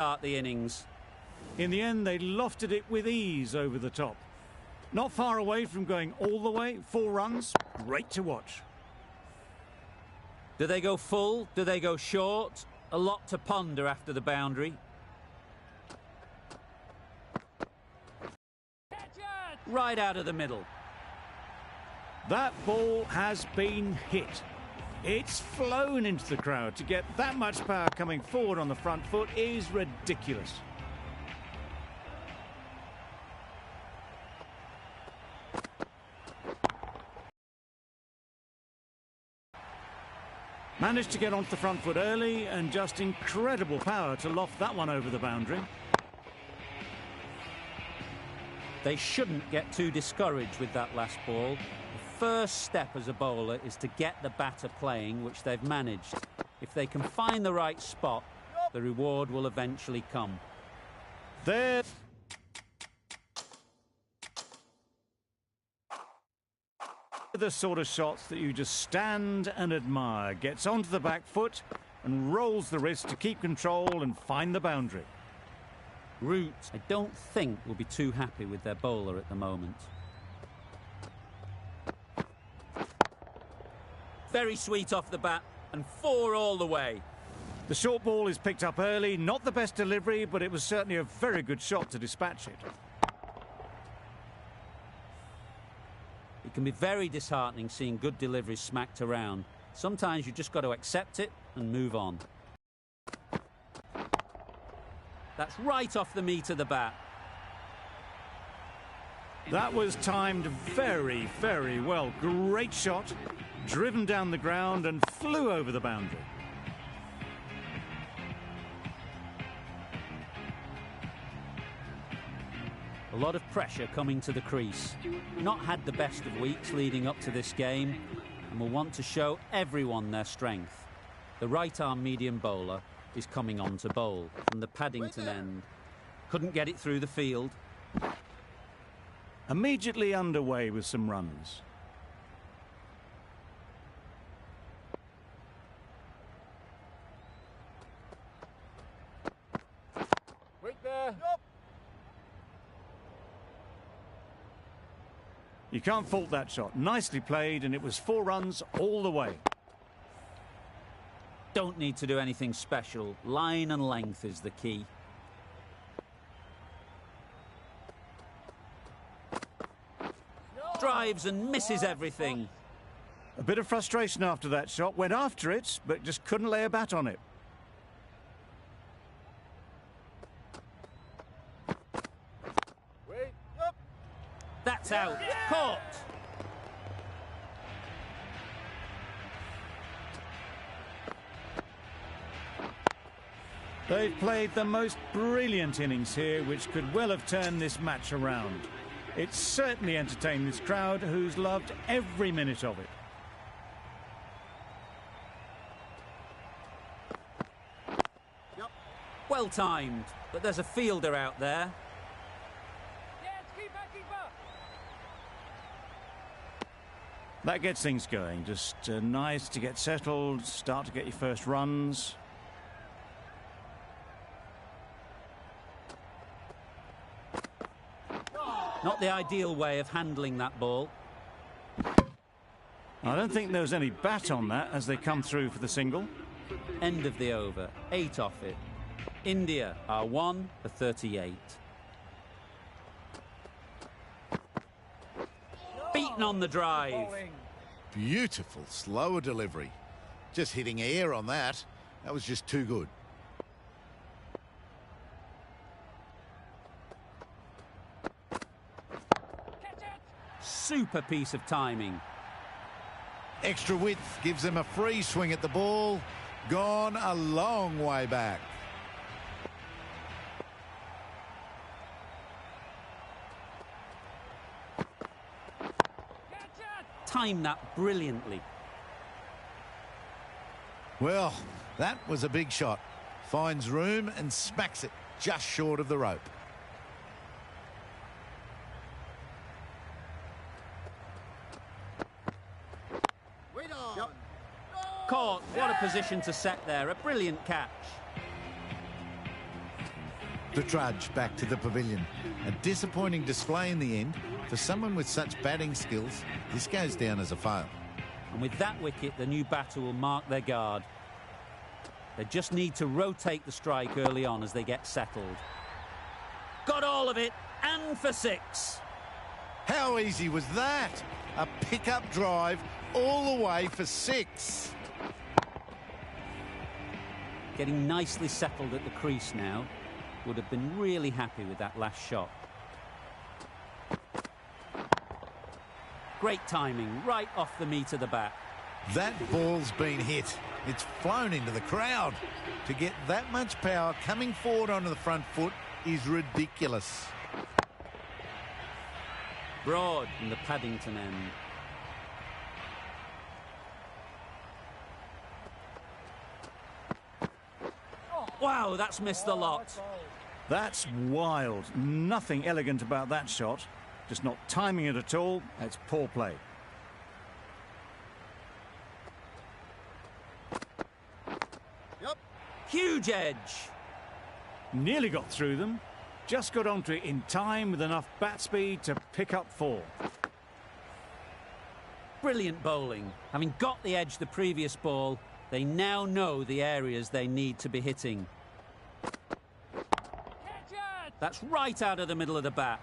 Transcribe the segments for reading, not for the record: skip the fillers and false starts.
start the innings. In the end, they lofted it with ease over the top. Not far away from going all the way. 4 runs, great to watch. Do they go full? Do they go short? A lot to ponder after the boundary. Right out of the middle. That ball has been hit. It's flown into the crowd. To get that much power coming forward on the front foot is ridiculous. Managed to get onto the front foot early and just incredible power to loft that one over the boundary. They shouldn't get too discouraged with that last ball. The first step as a bowler is to get the batter playing, which they've managed. If they can find the right spot, the reward will eventually come. There. The sort of shots that you just stand and admire. Gets onto the back foot and rolls the wrist to keep control and find the boundary. Root, I don't think, will be too happy with their bowler at the moment. Very sweet off the bat and 4 all the way. The short ball is picked up early. Not the best delivery, but it was certainly a very good shot to dispatch it. It can be very disheartening seeing good deliveries smacked around. Sometimes you just got to accept it and move on. That's right off the meat of the bat. That was timed very, very well. Great shot, driven down the ground and flew over the boundary. A lot of pressure coming to the crease. Not had the best of weeks leading up to this game and will want to show everyone their strength. The right-arm medium bowler is coming on to bowl from the Paddington end. Couldn't get it through the field. Immediately underway with some runs. Wait there. You can't fault that shot. Nicely played, and it was 4 runs all the way. Don't need to do anything special. Line and length is the key. Drives and misses everything. A bit of frustration after that shot. Went after it, but just couldn't lay a bat on it. Wait. Up. That's out. Caught. They've played the most brilliant innings here, which could well have turned this match around. It certainly entertained this crowd, who's loved every minute of it. Well timed, but there's a fielder out there. Yes, keeper. That gets things going. Just nice to get settled, start to get your first runs. Not the ideal way of handling that ball. I don't think there was any bat on that as they come through for the single. End of the over. 8 off it. India are 1 for 38. Beaten on the drive. Beautiful, slower delivery. Just hitting air on that. That was just too good. Super piece of timing. Extra width gives them a free swing at the ball. Gone a long way back. Timed that brilliantly. Well, that was a big shot. Finds room and smacks it just short of the rope. Caught. What a position to set there. A brilliant catch. to trudge back to the pavilion. A disappointing display in the end. For someone with such batting skills, this goes down as a fail. And with that wicket, the new batter will mark their guard. They just need to rotate the strike early on as they get settled. Got all of it, and for 6. How easy was that? A pick-up drive all the way for 6. Getting nicely settled at the crease now. Would have been really happy with that last shot. Great timing, right off the meat of the bat. That ball's been hit. It's flown into the crowd. To get that much power coming forward onto the front foot is ridiculous. Broad in the Paddington end. Wow, that's missed the lot. That's wild. Nothing elegant about that shot. Just not timing it at all. It's poor play. Yep. Huge edge. Nearly got through them. Just got onto it in time with enough bat speed to pick up 4. Brilliant bowling. Having got the edge the previous ball, they now know the areas they need to be hitting. That's right out of the middle of the bat.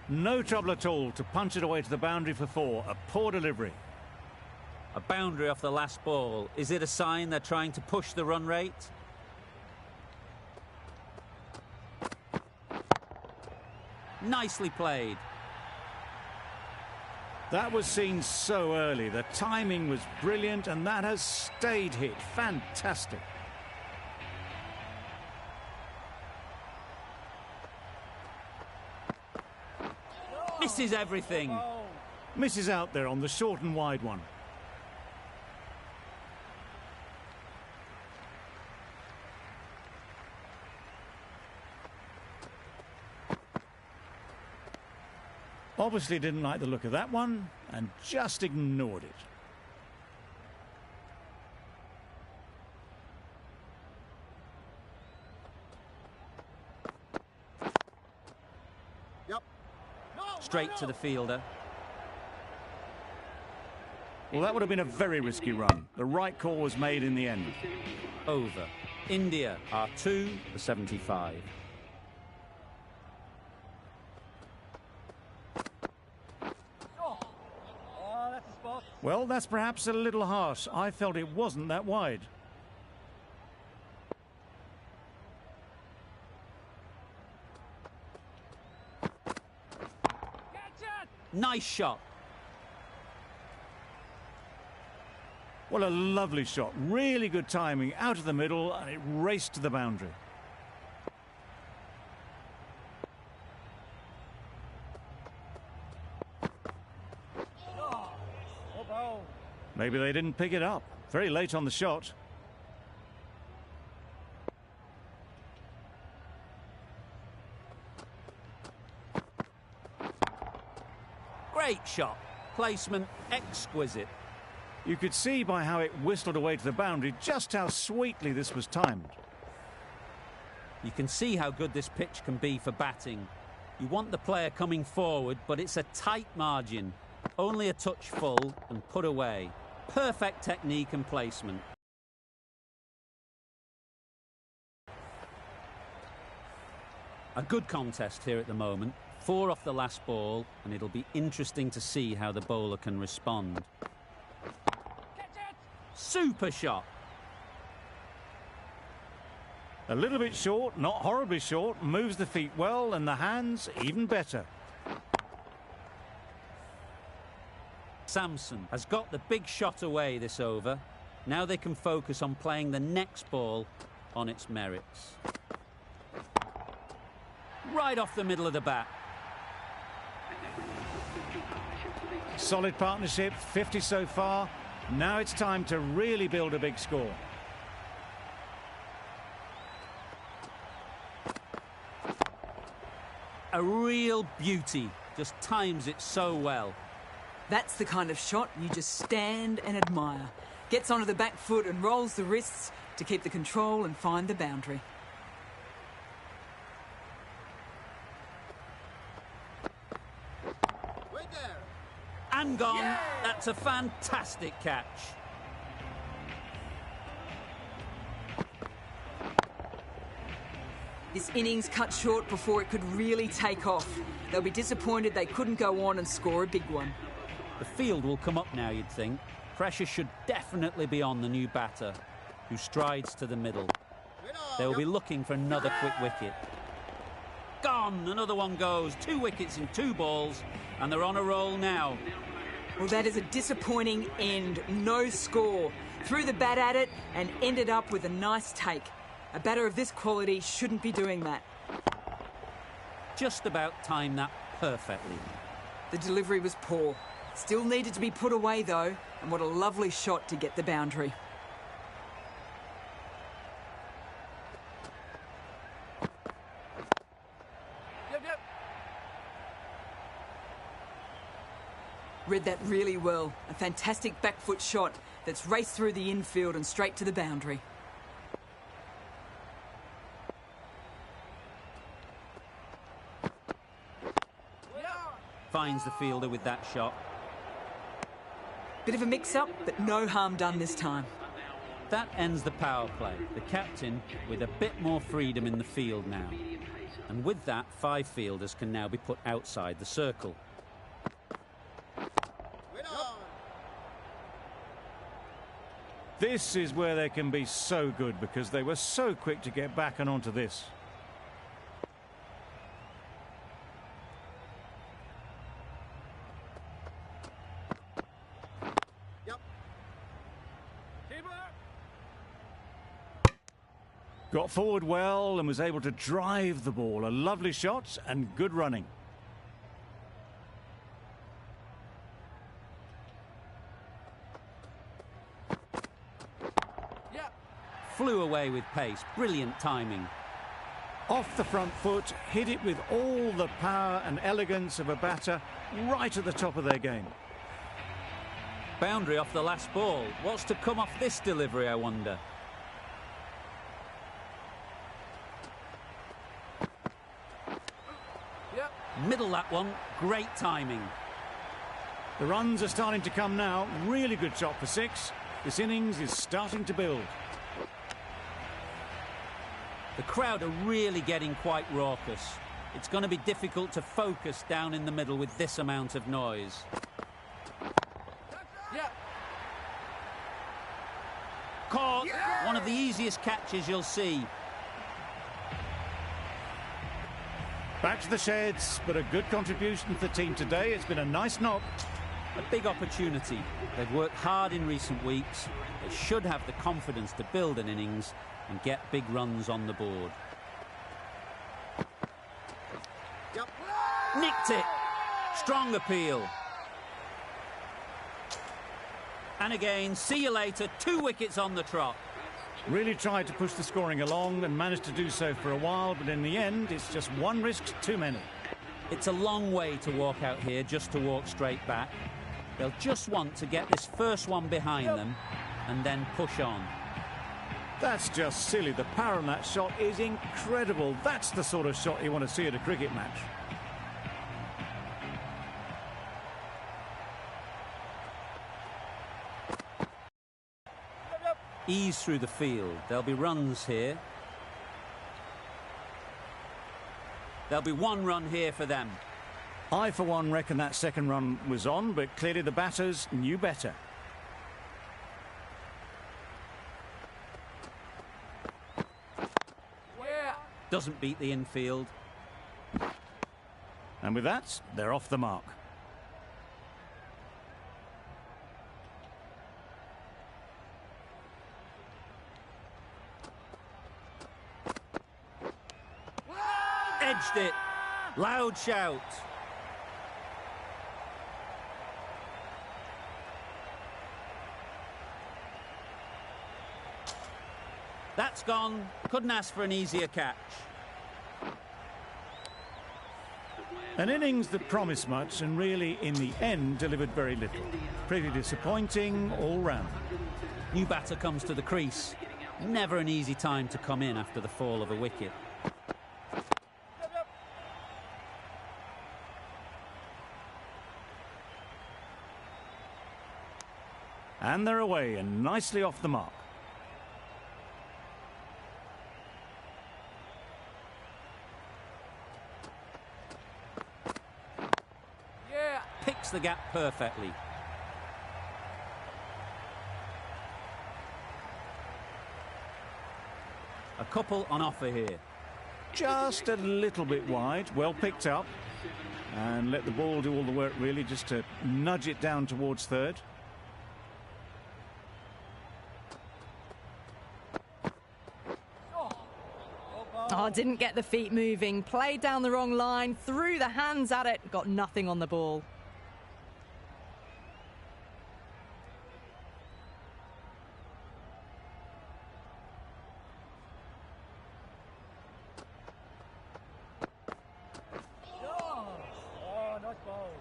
No trouble at all to punch it away to the boundary for 4. A poor delivery. A boundary off the last ball. Is it a sign they're trying to push the run rate? Nicely played. That was seen so early. The timing was brilliant, and that has stayed hit. Fantastic. Misses everything. Misses out there on the short and wide one. Obviously didn't like the look of that one and just ignored it. Yep. Straight to the fielder. Well, that would have been a very risky run. The right call was made in the end. Over. India are 2 for 75. That's a spot. Well, that's perhaps a little harsh. I felt it wasn't that wide. Nice shot. Well, a lovely shot. Really good timing. Out of the middle, and it raced to the boundary. Maybe they didn't pick it up. Very late on the shot. Great shot. Placement exquisite. You could see by how it whistled away to the boundary just how sweetly this was timed. You can see how good this pitch can be for batting. You want the player coming forward, but it's a tight margin. Only a touch full and put away. Perfect technique and placement. A good contest here at the moment. 4 off the last ball, and it'll be interesting to see how the bowler can respond. Super shot. A little bit short, not horribly short, moves the feet well, and the hands even better. Samson has got the big shot away this over. Now they can focus on playing the next ball on its merits. Right off the middle of the bat. Solid partnership, 50 so far. Now it's time to really build a big score. A real beauty. Just times it so well. That's the kind of shot you just stand and admire. Gets onto the back foot and rolls the wrists to keep the control and find the boundary. And gone. Yeah. That's a fantastic catch. This innings cut short before it could really take off. They'll be disappointed they couldn't go on and score a big one. The field will come up now, you'd think. Pressure should definitely be on the new batter, who strides to the middle. They will be looking for another quick wicket. Gone! Another one goes. 2 wickets in 2 balls, and they're on a roll now. Well, that is a disappointing end. No score. Threw the bat at it and ended up with a nice take. A batter of this quality shouldn't be doing that. Just about timed that perfectly. The delivery was poor. Still needed to be put away, though, and what a lovely shot to get the boundary. Yep. Read that really well. A fantastic back foot shot that's raced through the infield and straight to the boundary. Finds the fielder with that shot. Bit of a mix-up, but no harm done this time. That ends the power play. The captain with a bit more freedom in the field now. And with that, 5 fielders can now be put outside the circle. This is where they can be so good because they were so quick to get back and onto this. Got forward well and was able to drive the ball. A lovely shot and good running. Flew away with pace. Brilliant timing. Off the front foot, hit it with all the power and elegance of a batter right at the top of their game. Boundary off the last ball. What's to come off this delivery, I wonder? Middle that one. Great timing. The runs are starting to come now. Really good shot for 6. This innings is starting to build. The crowd are really getting quite raucous. It's going to be difficult to focus down in the middle with this amount of noise. Caught. One of the easiest catches you'll see. Back to the sheds, but a good contribution for the team today. It's been a nice knock. A big opportunity. They've worked hard in recent weeks. They should have the confidence to build an innings and get big runs on the board. Nicked it. Strong appeal. And again, see you later. 2 wickets on the trot. Really tried to push the scoring along and managed to do so for a while, but in the end, it's just one risk too many. It's a long way to walk out here just to walk straight back. They'll just want to get this first one behind them and then push on. That's just silly. The power on that shot is incredible. That's the sort of shot you want to see at a cricket match. Ease through the field. There'll be runs here. There'll be 1 run here for them. I, for one, reckon that second run was on, but clearly the batters knew better. Doesn't beat the infield. And with that, they're off the mark. Edged it. Loud shout. That's gone. Couldn't ask for an easier catch. An innings that promised much and really, in the end, delivered very little. Pretty disappointing all round. New batter comes to the crease. Never an easy time to come in after the fall of a wicket. And they're away and nicely off the mark. Yeah, picks the gap perfectly. A couple on offer here. Just a little bit wide, well picked up. And let the ball do all the work really, just to nudge it down towards third. Oh, didn't get the feet moving, played down the wrong line, threw the hands at it, got nothing on the ball.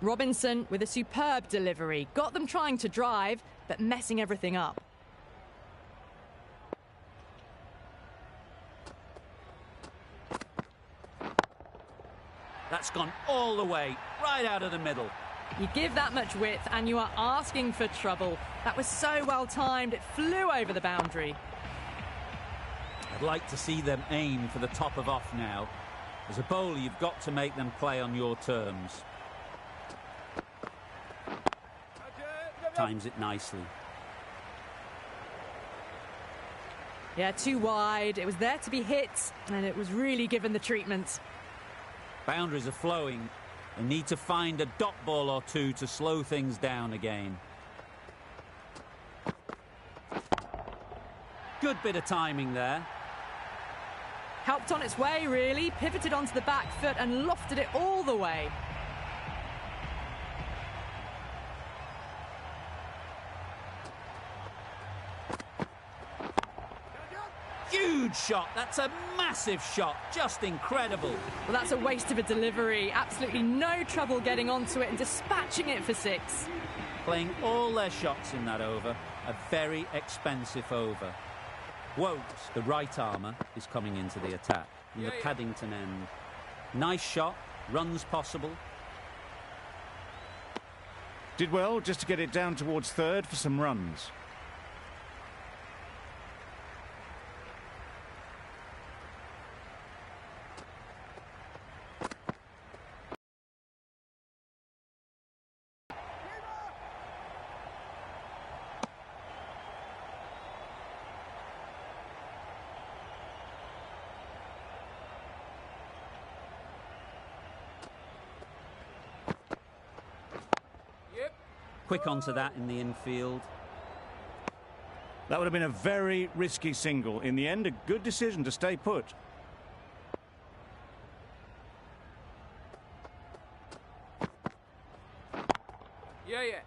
Robinson with a superb delivery, got them trying to drive, but messing everything up. That's gone all the way, right out of the middle. You give that much width and you are asking for trouble. That was so well timed, it flew over the boundary. I'd like to see them aim for the top of off now. As a bowler, you've got to make them play on your terms. Times it nicely. Yeah, too wide. It was there to be hit, and it was really given the treatment. Boundaries are flowing. They need to find a dot ball or two to slow things down again. Good bit of timing there. Helped on its way, really. Pivoted onto the back foot and lofted it all the way. Huge shot. That's a massive shot. Just incredible. Well, that's a waste of a delivery. Absolutely no trouble getting onto it and dispatching it for six. Playing all their shots in that over. A very expensive over. Wout, the right armour, is coming into the attack from the Paddington end. Nice shot. Runs possible. Did well just to get it down towards third for some runs. Quick onto that in the infield. That would have been a very risky single. In the end, a good decision to stay put. Yeah.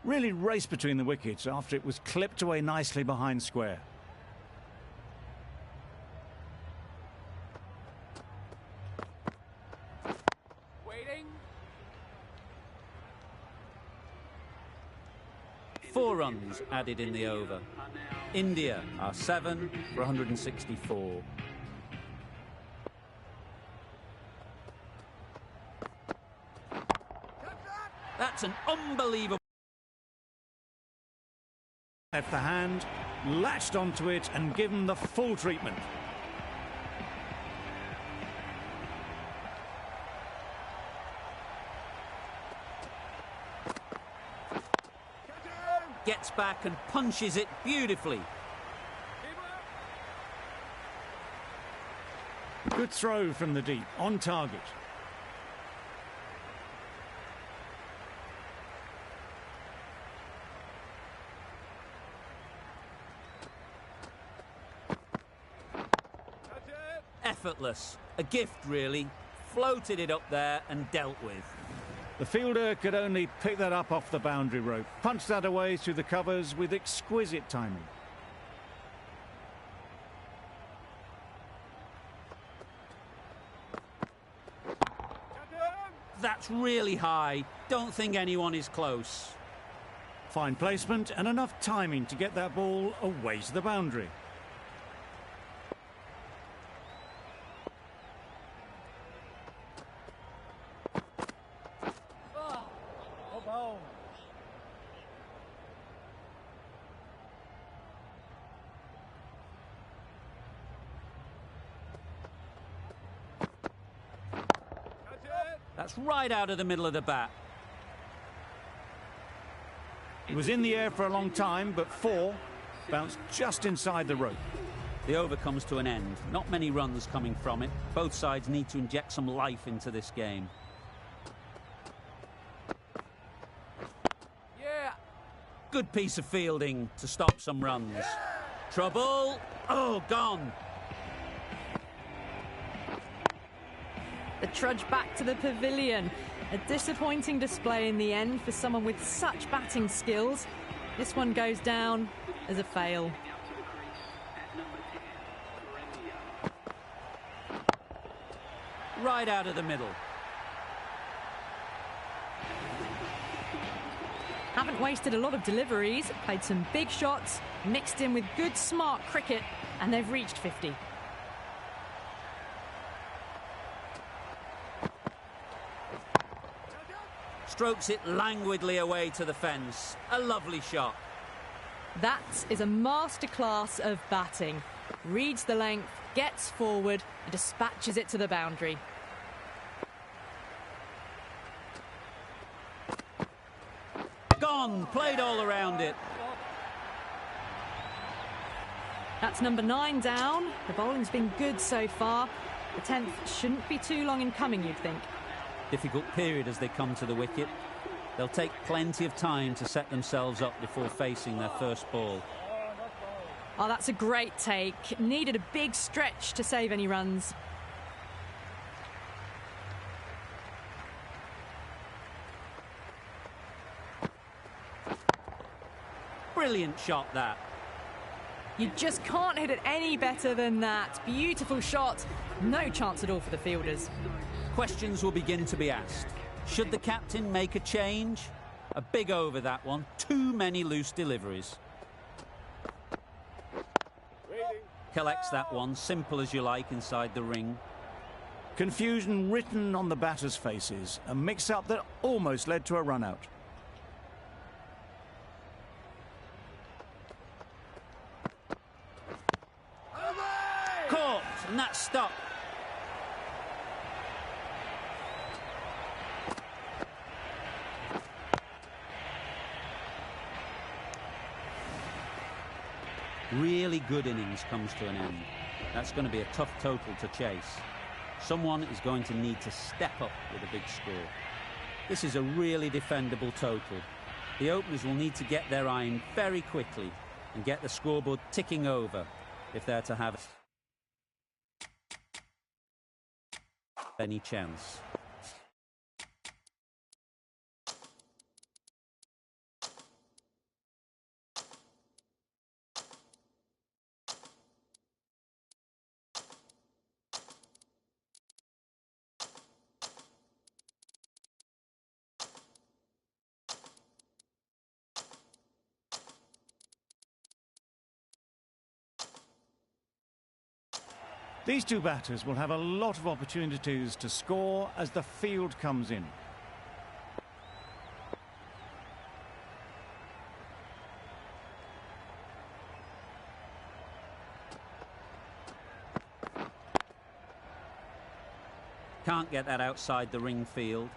Really raced between the wickets after it was clipped away nicely behind square. Waiting. 4 runs added in the over. India are 7 for 164. That's an unbelievable. Left the hand, latched onto it and given the full treatment. Gets back and punches it beautifully. Good throw from the deep, on target. Effortless. A gift, really. Floated it up there and dealt with. The fielder could only pick that up off the boundary rope. Punched that away through the covers with exquisite timing. That's really high. Don't think anyone is close. Fine placement and enough timing to get that ball away to the boundary. That's right out of the middle of the bat. It was in the air for a long time, but 4 bounced just inside the rope. The over comes to an end. Not many runs coming from it. Both sides need to inject some life into this game. Yeah. Good piece of fielding to stop some runs. Trouble. Oh, gone. The trudge back to the pavilion. A disappointing display in the end for someone with such batting skills. This one goes down as a fail. Right out of the middle. Haven't wasted a lot of deliveries, played some big shots, mixed in with good smart cricket, and they've reached 50. Strokes it languidly away to the fence. A lovely shot. That is a masterclass of batting. Reads the length, gets forward, and dispatches it to the boundary. Gone. Played all around it. That's number 9 down. The bowling's been good so far. The 10th shouldn't be too long in coming, you'd think. Difficult period as they come to the wicket. They'll take plenty of time to set themselves up before facing their first ball. Oh, that's a great take. Needed a big stretch to save any runs. Brilliant shot, that. You just can't hit it any better than that. Beautiful shot. No chance at all for the fielders. Questions will begin to be asked. Should the captain make a change? A big over, that one. Too many loose deliveries. Collects that one, simple as you like, inside the ring. Confusion written on the batters' faces. A mix-up that almost led to a run-out. Caught, and that's stopped. Really good innings comes to an end. That's going to be a tough total to chase. Someone is going to need to step up with a big score. This is a really defendable total. The openers will need to get their iron very quickly and get the scoreboard ticking over if they're to have any chance. These two batters will have a lot of opportunities to score as the field comes in. Can't get that outside the ring field.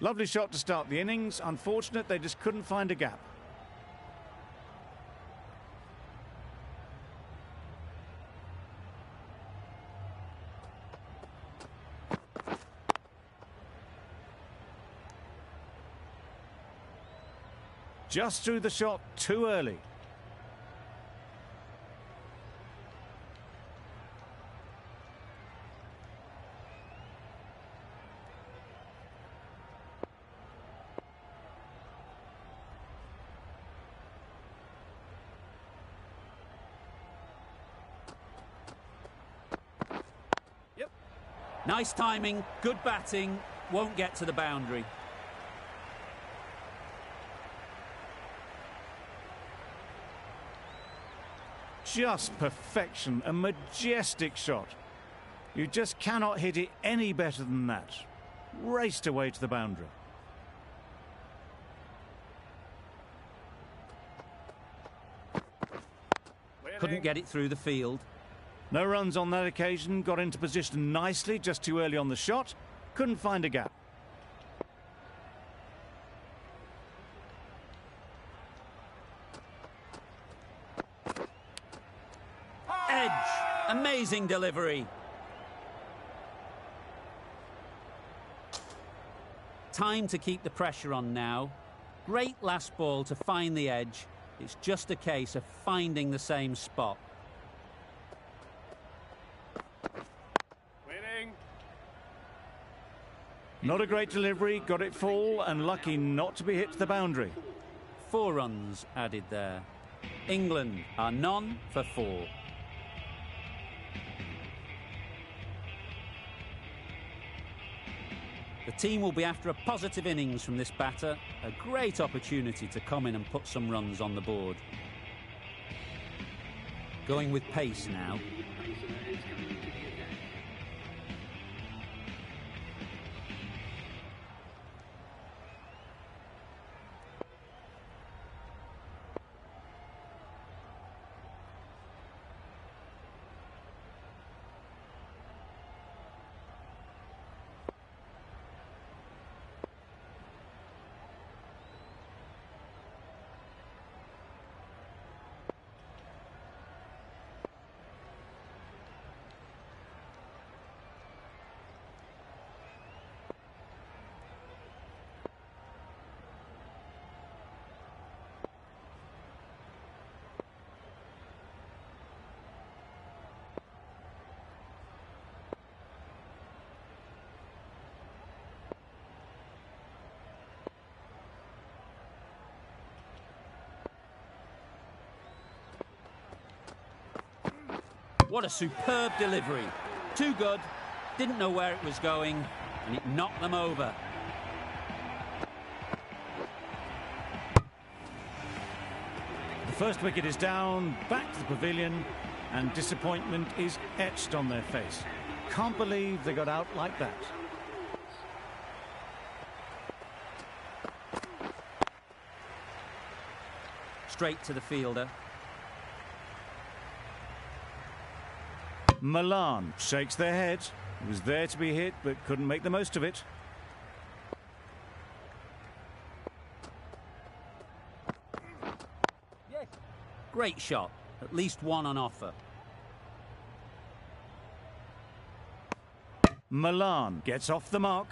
Lovely shot to start the innings. Unfortunate they just couldn't find a gap. Just threw the shot too early. Nice timing, good batting, won't get to the boundary. just perfection, a majestic shot. You just cannot hit it any better than that. Raced away to the boundary. Couldn't get it through the field. No runs on that occasion, got into position nicely, just too early on the shot. Couldn't find a gap. Edge! Amazing delivery. Time to keep the pressure on now. Great last ball to find the edge. It's just a case of finding the same spot. Waiting. Not a great delivery, got it full and lucky not to be hit to the boundary. 4 runs added there. England are none for 4. The team will be after a positive innings from this batter, a great opportunity to come in and put some runs on the board. Going with pace now. What a superb delivery. Too good, didn't know where it was going, and it knocked them over. The first wicket is down, back to the pavilion, and disappointment is etched on their face. Can't believe they got out like that. Straight to the fielder. Milan shakes their head. Was there to be hit, but couldn't make the most of it. Great shot. At least one on offer. Milan gets off the mark.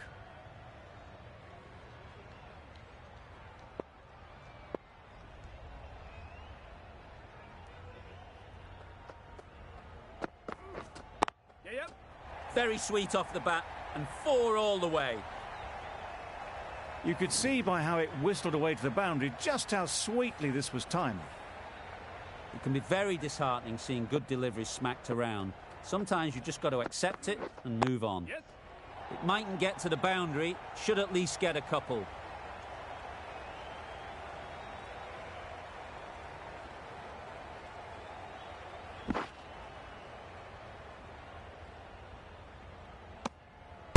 Very sweet off the bat, and 4 all the way. You could see by how it whistled away to the boundary just how sweetly this was timed. It can be very disheartening seeing good deliveries smacked around. Sometimes you just got to accept it and move on. It mightn't get to the boundary, should at least get a couple.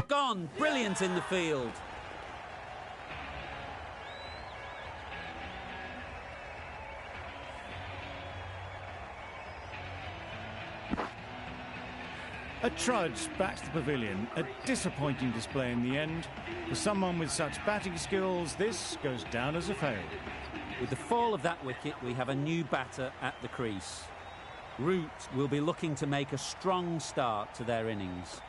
Gone, brilliant in the field. A trudge back to the pavilion. A disappointing display in the end. For someone with such batting skills, this goes down as a fail. With the fall of that wicket, we have a new batter at the crease. Root will be looking to make a strong start to their innings.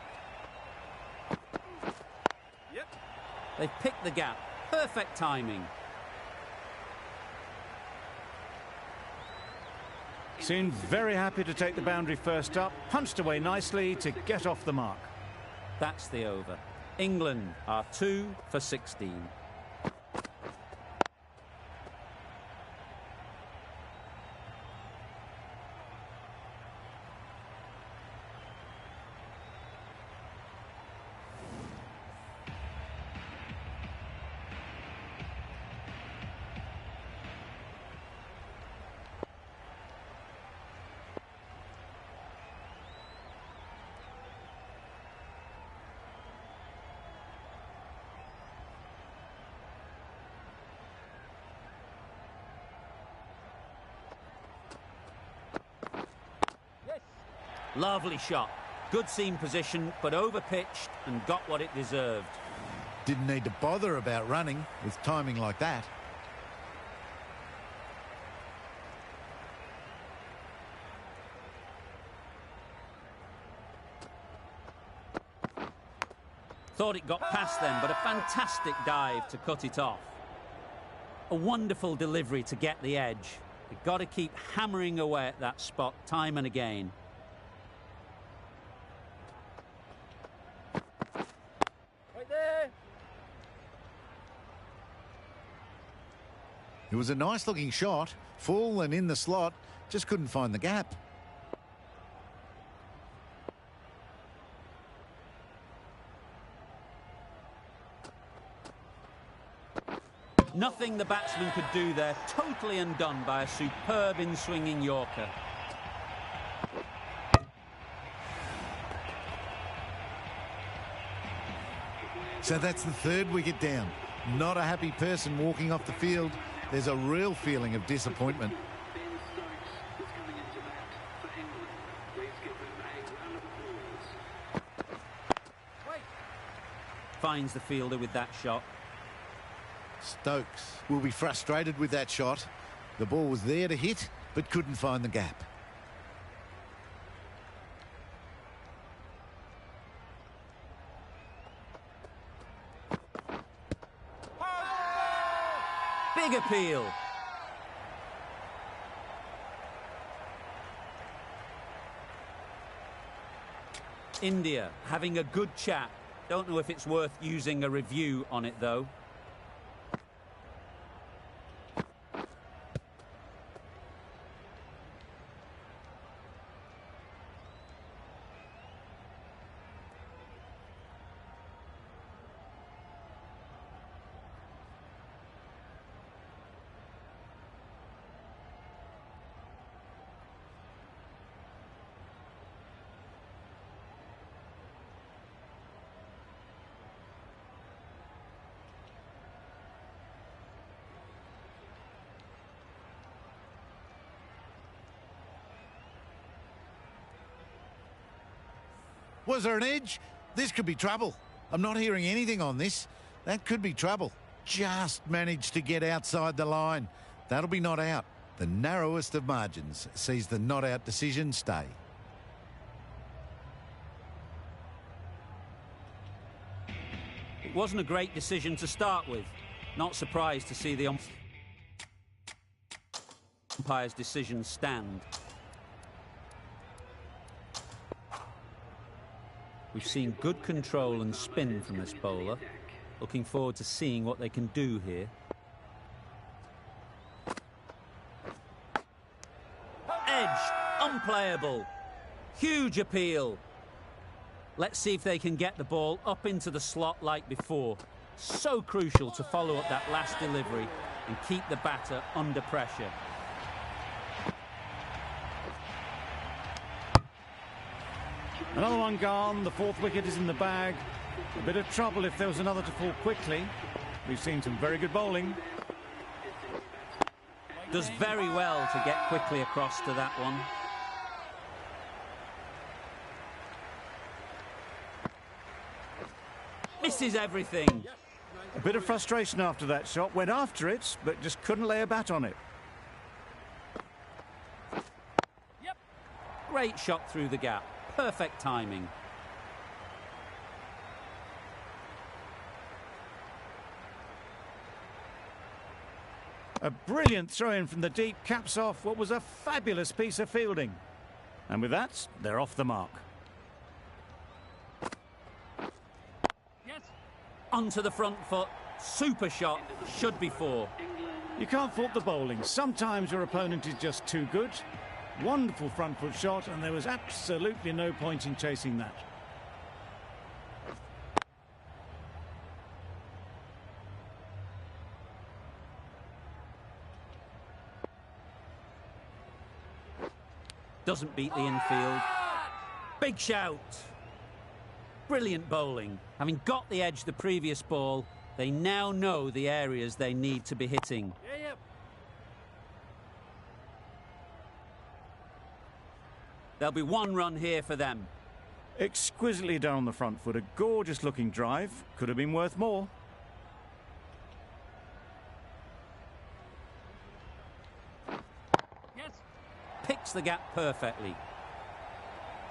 They've picked the gap. Perfect timing. Seemed very happy to take the boundary first up. Punched away nicely to get off the mark. That's the over. England are 2 for 16. Lovely shot. Good seam position, but overpitched and got what it deserved. Didn't need to bother about running with timing like that. Thought it got past them, but a fantastic dive to cut it off. A wonderful delivery to get the edge. They've got to keep hammering away at that spot time and again. Right there. It was a nice looking shot, full and in the slot, just couldn't find the gap. Nothing the batsman could do there, totally undone by a superb in-swinging Yorker. So that's the third wicket down. Not a happy person walking off the field. There's a real feeling of disappointment. Finds the fielder with that shot. Stokes will be frustrated with that shot. The ball was there to hit, but couldn't find the gap. Big appeal. India having a good chat. Don't know if it's worth using a review on it, though. Was there an edge? This could be trouble. I'm not hearing anything on this. That could be trouble. Just managed to get outside the line. That'll be not out. The narrowest of margins sees the not out decision stay. It wasn't a great decision to start with. Not surprised to see the umpire's decision stand. We've seen good control and spin from this bowler. Looking forward to seeing what they can do here. Edged, unplayable. Huge appeal. Let's see if they can get the ball up into the slot like before. So crucial to follow up that last delivery and keep the batter under pressure. Another one gone. The fourth wicket is in the bag. A bit of trouble if there was another to fall quickly. We've seen some very good bowling. Does very well to get quickly across to that one. Misses everything. A bit of frustration after that shot. Went after it, but just couldn't lay a bat on it. Great shot through the gap. Perfect timing. A brilliant throw-in from the deep, caps off what was a fabulous piece of fielding. And with that, they're off the mark. Yes. Onto the front foot. Super shot. Should be four. You can't fault the bowling. Sometimes your opponent is just too good. Wonderful front foot shot, and there was absolutely no point in chasing that. Doesn't beat the infield. Big shout. Brilliant bowling. Having got the edge the previous ball, they now know the areas they need to be hitting. Yeah. There'll be one run here for them. Exquisitely done on the front foot. A gorgeous looking drive. Could have been worth more. Yes. Picks the gap perfectly.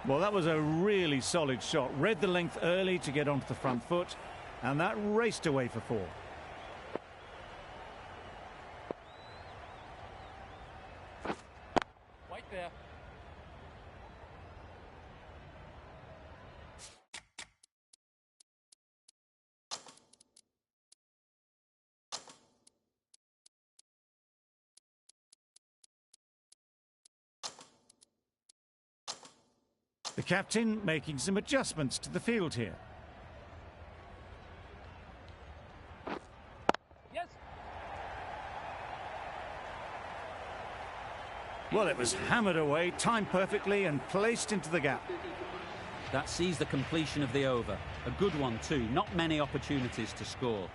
Well, that was a really solid shot. Read the length early to get onto the front foot, and that raced away for 4. Right there. The captain making some adjustments to the field here. Yes. Well, it was hammered away, timed perfectly and placed into the gap. That sees the completion of the over. A good one too. Not many opportunities to score.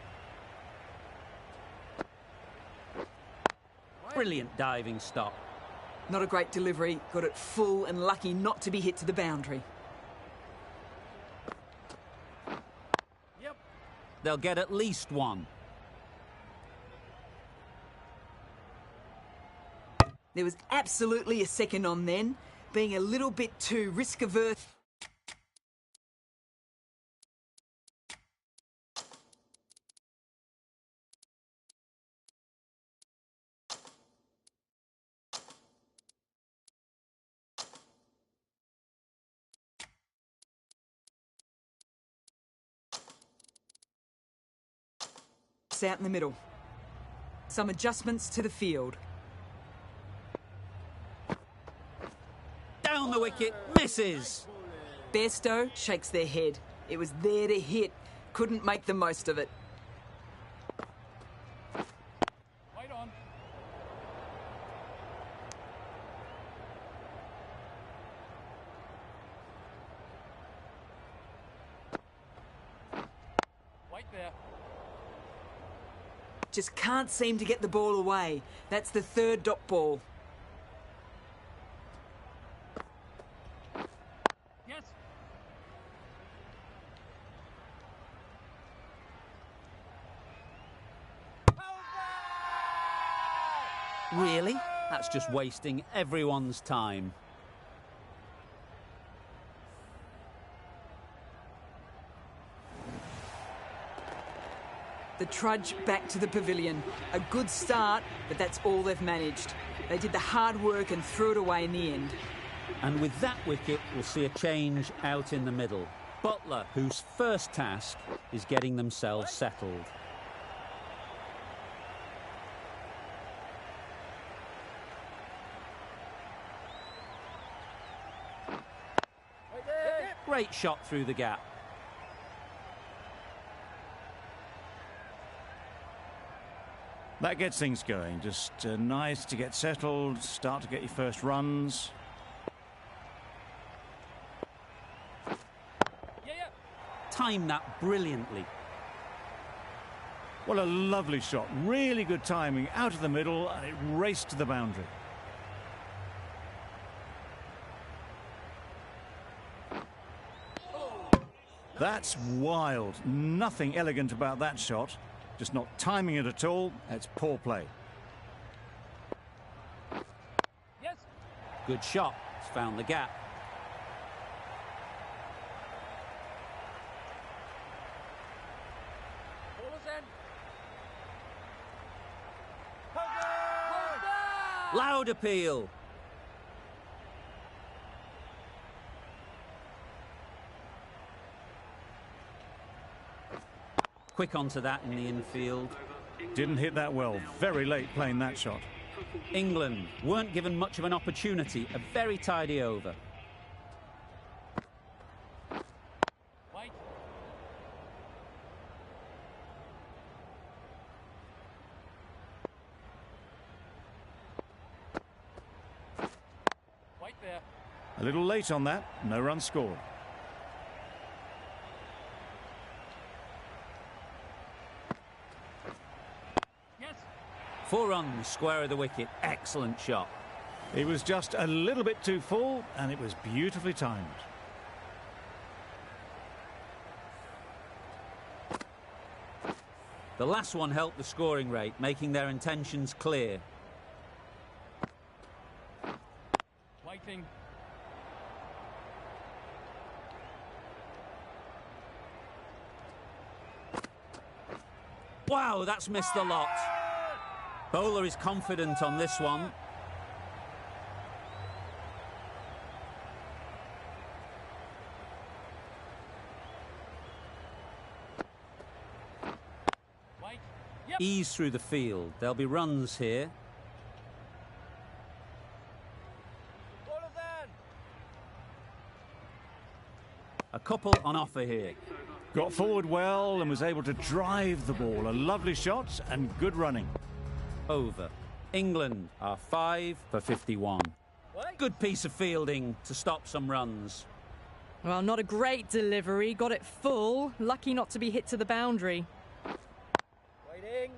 Brilliant diving stop. Not a great delivery, got it full and lucky not to be hit to the boundary. Yep. They'll get at least one. There was absolutely a second on then, being a little bit too risk-averse. Out in the middle. Some adjustments to the field. Down the wicket, misses. Bairstow shakes their head. It was there to hit. Couldn't make the most of it. Right on. Right there. Just can't seem to get the ball away. That's the 3rd dot ball. Yes. Really? That's just wasting everyone's time. The trudge back to the pavilion. A good start, but that's all they've managed. They did the hard work and threw it away in the end. And with that wicket, we'll see a change out in the middle. Butler, whose first task is getting themselves settled. Right there. Great shot through the gap. That gets things going. Just nice to get settled, start to get your first runs. Yeah. Timed that brilliantly. What a lovely shot. Really good timing. Out of the middle, and it raced to the boundary. That's wild. Nothing elegant about that shot. Just not timing it at all. It's poor play. Yes. Good shot. It's found the gap. Ballers in. Loud appeal. Quick onto that in the infield. Didn't hit that well. Very late playing that shot. England weren't given much of an opportunity. A very tidy over. Right. Right there. A little late on that. No run scored. Yes. 4 runs, square of the wicket. Excellent shot. He was just a little bit too full, and it was beautifully timed. The last one helped the scoring rate, making their intentions clear. Waiting. Wow, that's missed the lot. Bowler is confident on this one. Wait. Yep. Ease through the field. There'll be runs here. Bowlers in. A couple on offer here. Got forward well and was able to drive the ball. A lovely shot and good running. Over. England are 5 for 51. Wait. Good piece of fielding to stop some runs. Well, not a great delivery. Got it full. Lucky not to be hit to the boundary. Waiting.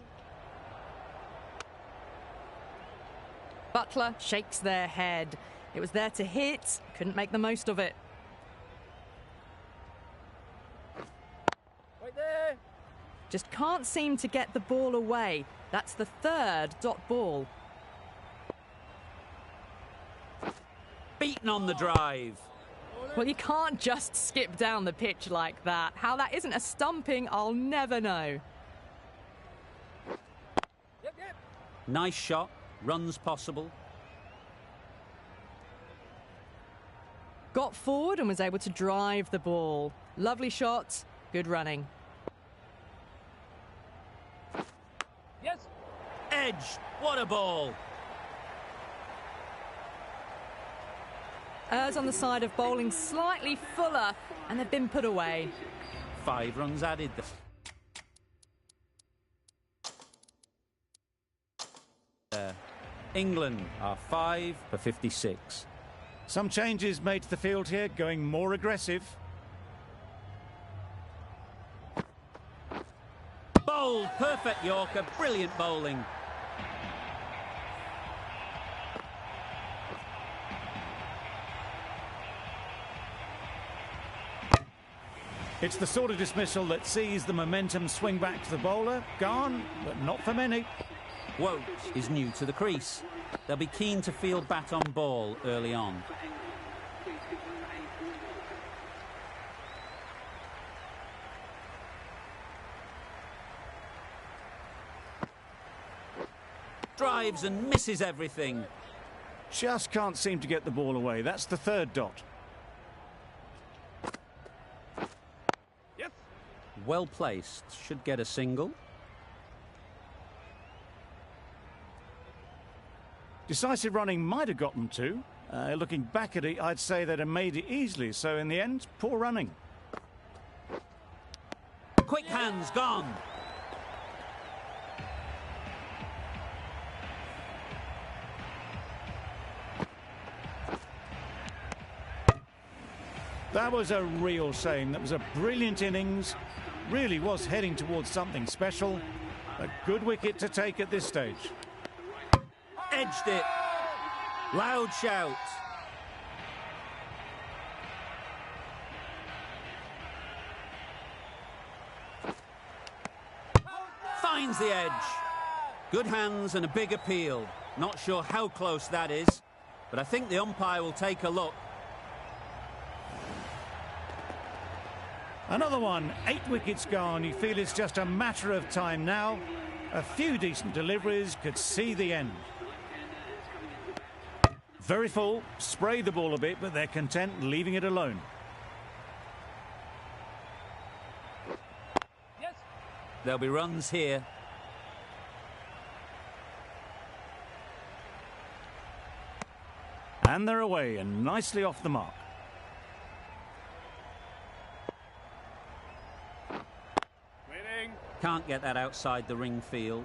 Butler shakes their head. It was there to hit. Couldn't make the most of it. Wait there. Just can't seem to get the ball away. That's the third dot ball. Beaten on the drive. Well, you can't just skip down the pitch like that. How that isn't a stumping, I'll never know. Yep, yep. Nice shot. Runs possible. Got forward and was able to drive the ball. Lovely shot. Good running. Yes. Edge. What a ball. On the side of bowling slightly fuller, and they've been put away. 5 runs added. England are 5 for 56. Some changes made to the field here, going more aggressive. Bowled. Perfect Yorker. Brilliant bowling. It's the sort of dismissal that sees the momentum swing back to the bowler. Gone, but not for many. Woke is new to the crease. They'll be keen to field bat on ball early on. Drives and misses everything. Just can't seem to get the ball away. That's the third dot. Yes. Well placed. Should get a single. Decisive running might have got them to. Looking back at it, I'd say they'd have made it easily. So in the end, poor running. Quick hands gone. That was a real shame. That was a brilliant innings. Really was heading towards something special. A good wicket to take at this stage. Edged it. Loud shout. Finds the edge. Good hands and a big appeal. Not sure how close that is, but I think the umpire will take a look. Another one, 8 wickets gone. You feel it's just a matter of time now. A few decent deliveries could see the end. Very full, spray the ball a bit, but they're content leaving it alone. Yes. There'll be runs here. And they're away and nicely off the mark. Waiting. Can't get that outside the ring field.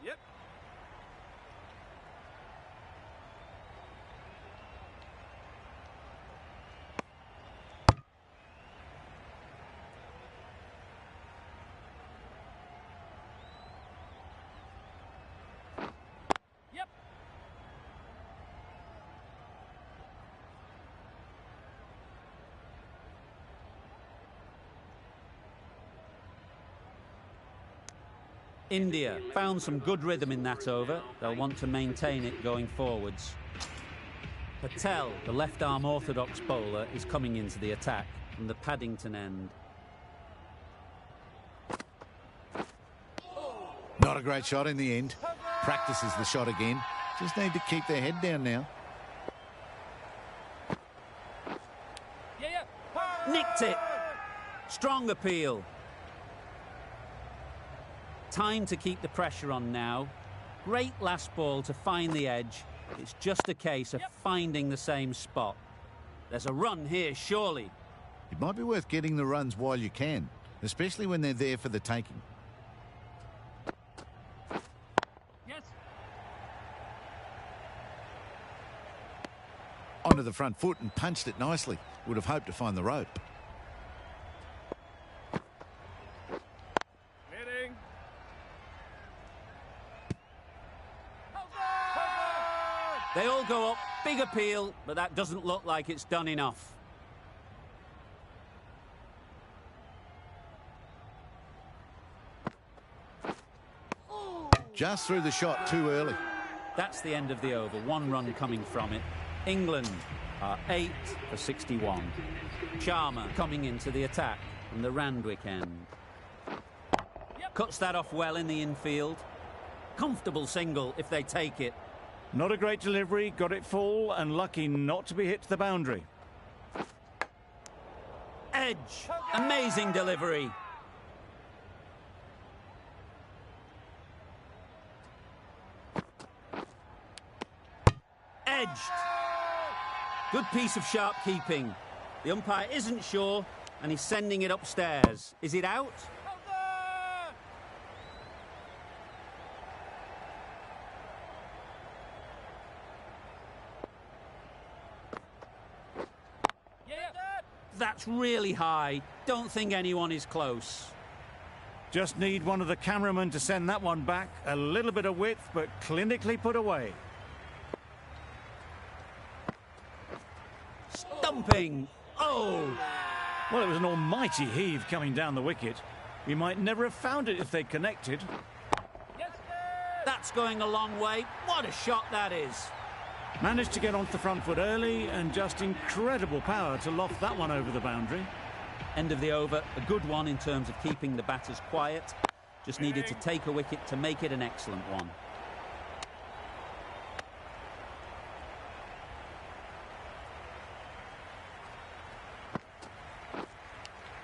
Yep. India found some good rhythm in that over. They'll want to maintain it going forwards. Patel, the left-arm orthodox bowler, is coming into the attack from the Paddington end. Not a great shot in the end. Practices the shot again. Just need to keep their head down now. Nicked it. Strong appeal. Time to keep the pressure on now. Great last ball to find the edge. It's just a case of finding the same spot. There's a run here, surely. It might be worth getting the runs while you can, especially when they're there for the taking. Yes. Onto the front foot and punched it nicely. Would have hoped to find the rope. Waiting. They all go up. Big appeal, but that doesn't look like it's done enough. Just threw the shot too early. That's the end of the over. One run coming from it. England are 8 for 61. Sharma coming into the attack from the Randwick end. Cuts that off well in the infield. Comfortable single if they take it. Not a great delivery, got it full and lucky not to be hit to the boundary. Edge. Amazing delivery. Edged. Good piece of sharp keeping. The umpire isn't sure and he's sending it upstairs. Is it out? That's really high. Don't think anyone is close. Just need one of the cameramen to send that one back. A little bit of width, but clinically put away. Stumping. Oh! Well, it was an almighty heave coming down the wicket. We might never have found it if they'd connected. That's going a long way. What a shot that is. Managed to get onto the front foot early and just incredible power to loft that one over the boundary. End of the over. A good one in terms of keeping the batters quiet. Just needed to take a wicket to make it an excellent one.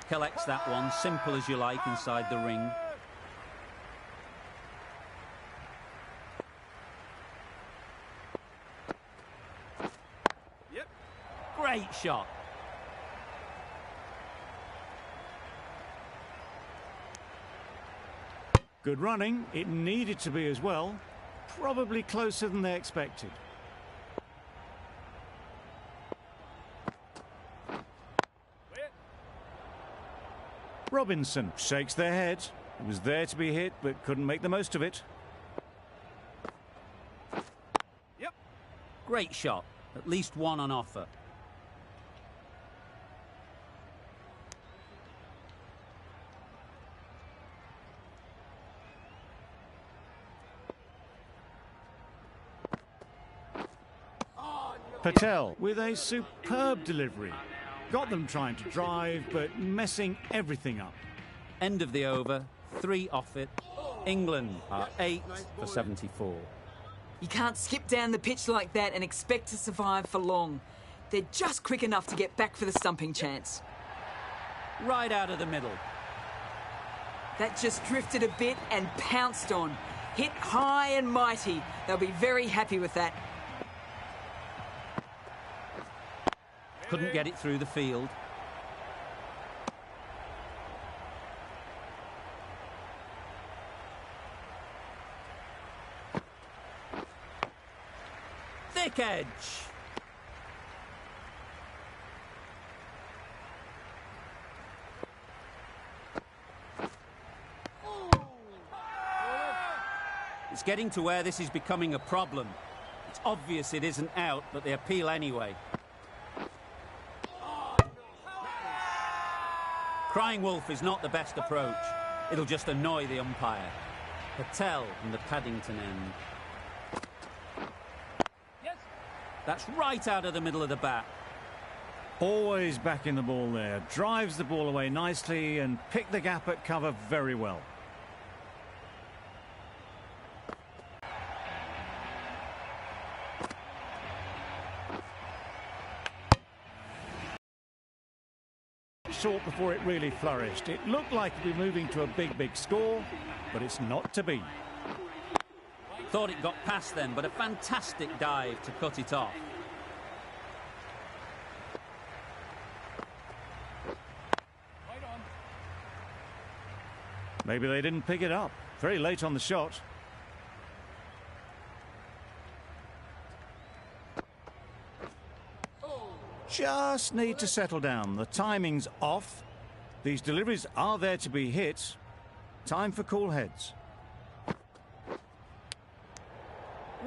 Collects that one, simple as you like, inside the ring. Great shot. Good running. It needed to be as well. Probably closer than they expected. Robinson shakes their head. It was there to be hit, but couldn't make the most of it. Great shot. At least one on offer. Patel with a superb delivery. Got them trying to drive, but messing everything up. End of the over. 3 off it. England are 8 for 74. You can't skip down the pitch like that and expect to survive for long. They're just quick enough to get back for the stumping chance. Right out of the middle. That just drifted a bit and pounced on. Hit high and mighty. They'll be very happy with that. Couldn't get it through the field. Thick edge. It's getting to where this is becoming a problem. It's obvious it isn't out, but they appeal anyway. Crying wolf is not the best approach. It'll just annoy the umpire. Patel from the Paddington end. Yes. That's right out of the middle of the bat. Always back in the ball there. Drives the ball away nicely and picked the gap at cover very well. Short before it really flourished. It looked like it'd be moving to a big score, but it's not to be. Thought it got past them, but a fantastic dive to cut it off. Right on. Maybe they didn't pick it up. Very late on the shot. Just need to settle down. The timing's off. These deliveries are there to be hit. Time for cool heads.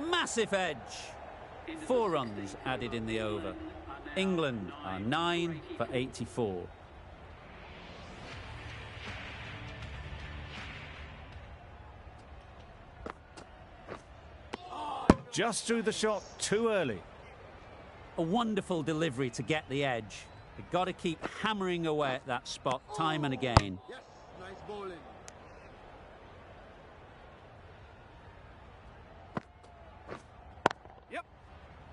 Massive edge. 4 runs added in the over. England are 9 for 84. Just threw the shot too early. A wonderful delivery to get the edge. They've got to keep hammering away at that spot time and again. Yes, nice bowling. Yep.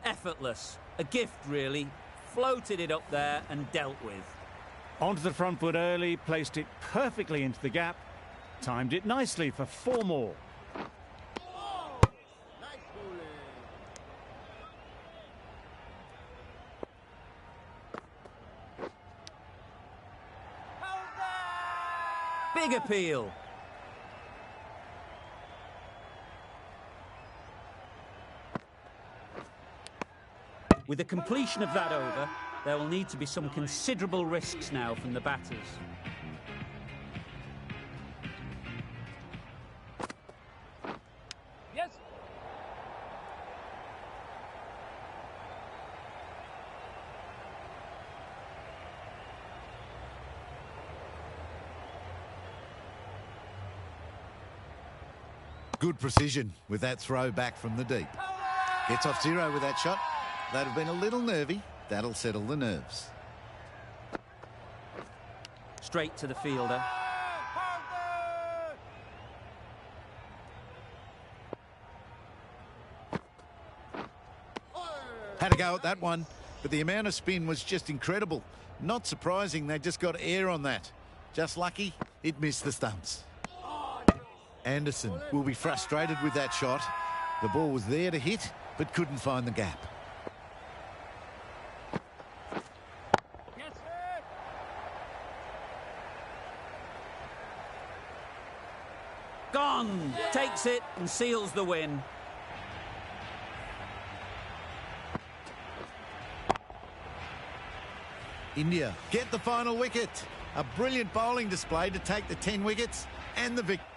Effortless. A gift, really. Floated it up there and dealt with. Onto the front foot early, placed it perfectly into the gap. Timed it nicely for 4 more. Nice bowling. Big appeal. With the completion of that over, there will need to be some considerable risks now from the batters. Yes. Good precision with that throw back from the deep. Gets off 0 with that shot. That'd have been a little nervy. That'll settle the nerves. Straight to the fielder. Had a go at that one, but the amount of spin was just incredible. Not surprising they just got air on that. Just lucky it missed the stumps. Anderson will be frustrated with that shot. The ball was there to hit, but couldn't find the gap. Yes. Gone! Takes it and seals the win. India get the final wicket. A brilliant bowling display to take the 10 wickets and the victory.